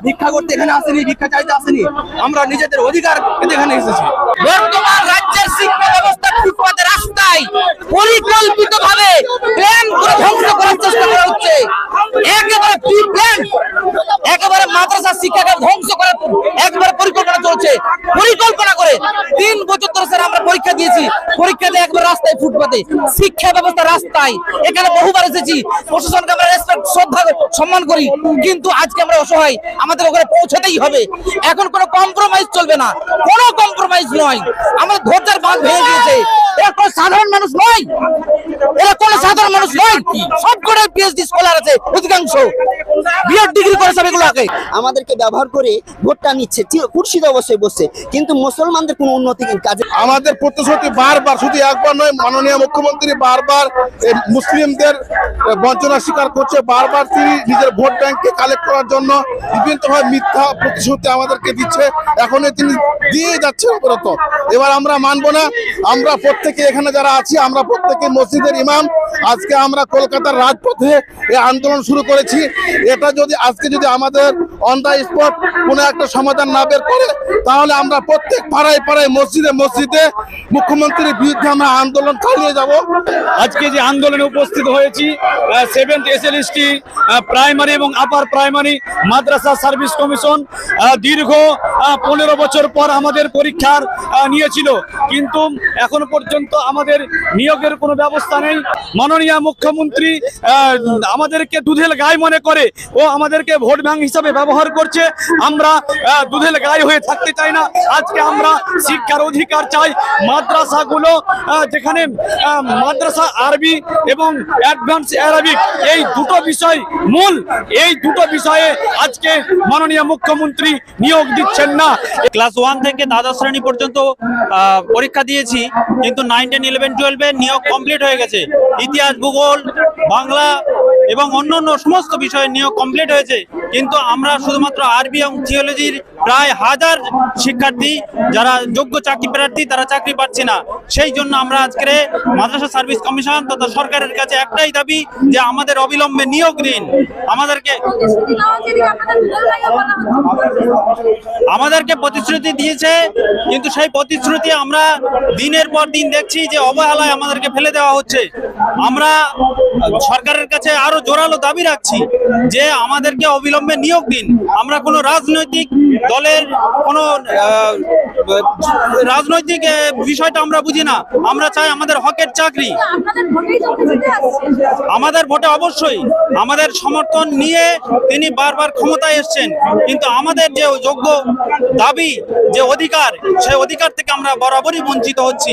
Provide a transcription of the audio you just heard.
ভিক্ষা করতে এখানে আসেনি, ভিক্ষা চাইতে আসেনি, আমরা নিজেদের অধিকার পেতে এখানে এসেছি। বর্তমান রাজ্যের শিক্ষা ব্যবস্থা ফুটপাতে রাস্তায় পরিকল্পিতভাবে প্ল্যান করে ধ্বংস করার চেষ্টা করা হচ্ছে। একেবারে প্রি প্ল্যান, একেবারে মাদ্রাসা শিক্ষাকে ধ্বংস করার একবারে পরিকল্পনা চলছে। পরিকল্পনা করে 3 বছর ধরে স্যার আমরা পরীক্ষা দিয়েছি, পরীক্ষা দিয়ে একবার রাস্তায় ফুটপাতে, শিক্ষা ব্যবস্থা রাস্তায়। এখানে বহুবার এসেছি, প্রশাসনকে আমরা রেসপেক্ট শ্রদ্ধা সম্মান করি, কিন্তু আজকে আমরা অসহায়, আমাদের ওখানে পৌঁছাতেই হবে। এখন কোনো কম্প্রোমাইজ চলবে না, কোনো কম্প্রোমাইজ নয়। আমাদের ধৈর্যের বাঁধ ভেঙে গিয়েছে। এরা কোনো সাধারণ মানুষ নয়, এরা কোনো সাধারণ মানুষ নয়। সব করে পিএইচডি স্কলার আছে, অধিকাংশ বিএড ডিগ্রি করে সব এগুলোকে আমাদেরকে ব্যবহার করে ভোটটা নিচ্ছে, কুর্সিতে অবশ্যই বসছে, কিন্তু মুসলমানদের কোনো উন্নতি কাজে। আমাদের প্রতিশ্রুতি বারবার, শুধু একবার নয়, মাননীয় মুখ্যমন্ত্রী বারবার মুসলিমদের বঞ্চনা স্বীকার করছে। বারবার তিনি নিজের ভোট ব্যাংককে কালেক্ট করার জন্য বিভিন্নভাবে মিথ্যা প্রতিশ্রুতি আমাদেরকে দিচ্ছে, এখনই তিনি দিয়ে যাচ্ছেন অবরত। এবার আমরা মানবো না। আমরা প্রত্যেকে এখানে যারা আছি, আমরা প্রত্যেকে মসজিদের ইমাম। আজকে আমরা কলকাতার রাজপথে এই আন্দোলন শুরু করেছি। এটা যদি আজকে যদি আমাদের অন দ্য স্পট কোনো একটা সমাধান না বের করে, তাহলে আমরা প্রত্যেক পাড়ায় পাড়ায় মসজিদে মসজিদে মুখ্যমন্ত্রীর বিরুদ্ধে আমরা আন্দোলন চালিয়ে যাব। আজকে যে আন্দোলনে উপস্থিত হয়েছি, 7th SLST প্রাইমারি এবং আপার প্রাইমারি মাদ্রাসা সার্ভিস কমিশন দীর্ঘ 15 বছর পর আমাদের পরীক্ষার নিয়েছিল, কিন্তু এখন পর্যন্ত আমাদের নিয়োগের কোনো ব্যবস্থা নেই। মাননীয় মুখ্যমন্ত্রী আমাদেরকে দুধেল গাই মনে করে ও আমাদেরকে ভোট ব্যাংক হিসাবে ব্যবহার করছে। আমরা দুধেল গাই হয়ে থাকতে চাই না। আজকে আমরা শিক্ষার অধিকার চাই। মাদ্রাসাগুলো যেখানে মাদ্রাসা আরবি এবং অ্যাডভান্স অ্যারাবিক, এই দুটো বিষয় মূল, এই দুটো বিষয়ে আজকে মাননীয় মুখ্যমন্ত্রী নিয়োগ দিচ্ছেন না। ক্লাস 1 থেকে দ্বাদশ শ্রেণী পর্যন্ত পরীক্ষা দিয়েছি, কিন্তু 9, 10, 11, 12 নিয়োগ কমপ্লিট হয়ে গেছে। ইতিহাস, ভূগোল, বাংলা এবং অন্যান্য সমস্ত বিষয়ে নিয়োগ কমপ্লিট হয়েছে, কিন্তু আমরা শুধুমাত্র আরবি এবং থিওলজির প্রায় 1000 শিক্ষার্থী যারা যোগ্য চাকরি প্রার্থী, তারা চাকরি পাচ্ছে না। সেই জন্য আমরা আজকে মাদ্রাসা সার্ভিস কমিশন তথা সরকারের কাছে একটাই দাবি যে আমাদের অবিলম্বে নিয়োগ দিন। আমাদেরকে প্রতিশ্রুতি দিয়েছে, কিন্তু সেই প্রতিশ্রুতি আমরা দিনের পর দিন দেখছি যে অবহেলায় আমাদেরকে ফেলে দেওয়া হচ্ছে। আমরা সরকারের কাছে আরো জোরালো দাবি রাখছি যে আমাদেরকে অবিলম্বে নিয়োগ দিন। আমরা কোনো রাজনৈতিক দলের কোনো রাজনৈতিক বিষয়টা আমরা বুঝি না। আমরা চাই আমাদের হকের চাকরি। আমাদের ভোটে অবশ্যই আমাদের সমর্থন নিয়ে তিনি বারবার ক্ষমতায় এসছেন, কিন্তু আমাদের যে যোগ্য দাবি, যে অধিকার, সেই অধিকার থেকে আমরা বরাবরই বঞ্চিত হচ্ছি।